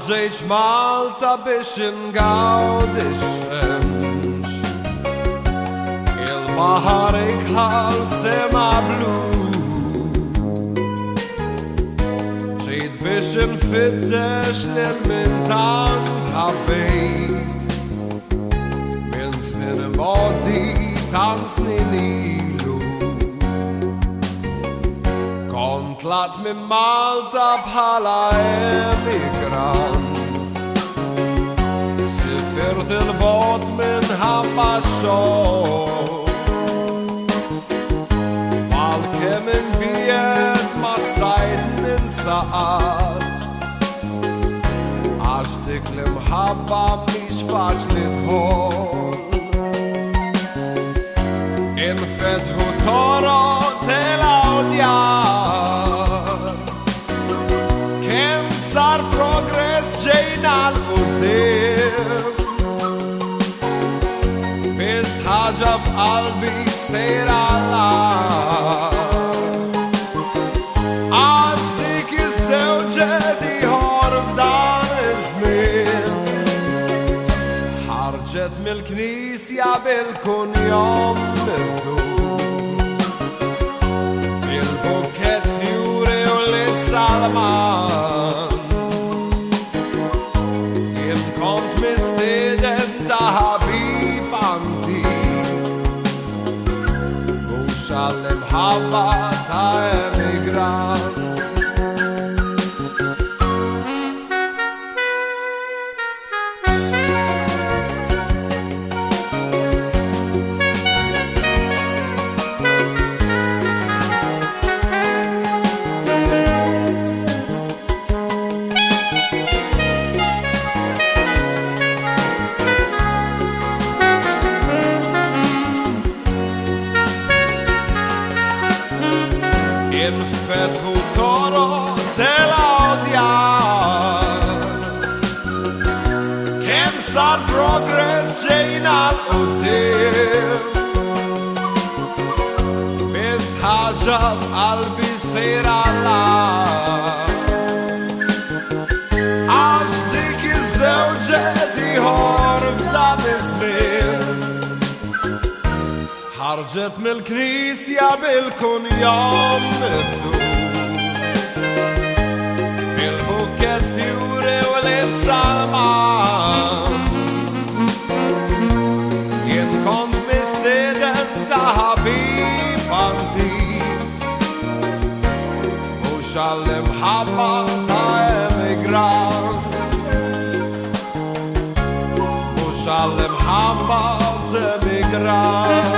ġejċ Malta biex ingawdixxemx il-baħar ikħal sema blu ġejt biex infiddex lil min tant ħabbejt minn żmien mgħoddi tant snin ilu kont tlat minn Malta bħala emigrant sifirt il-bot minħabba x-xogħol għalkemm imbiegħed ma stajt ninsaqat għax dik l-imħabba mhix faċli tħoll infetħu toroq tal-awdjar kemm sar progress ġejna l-qudiem biss ħaġa f'qalbi sejra l-għar għax dik iż-żewġet ieħor f'dan iż-żmien ħarġet mill-Knisja bil-kunjom il-bukket fjuri u l-salman jien kont mistieden ta' ħabib antik mhux għall-imħabba ta' emigrant infetħu toroq tal-awdjar kemm sar progress ġejna l-qudiem biss ħaġa f'qalbi sejra l-għar għax dik iż-żewġet ieħor f'dan iż-żmien ħarġet mill-Knisja bil-kunjom bil-bukket fjuri u l-salman jien kont mistieden ta' ħabib antik mhux għall-imħabba ta' emigrant mhux għall-imħabba ta' emigrant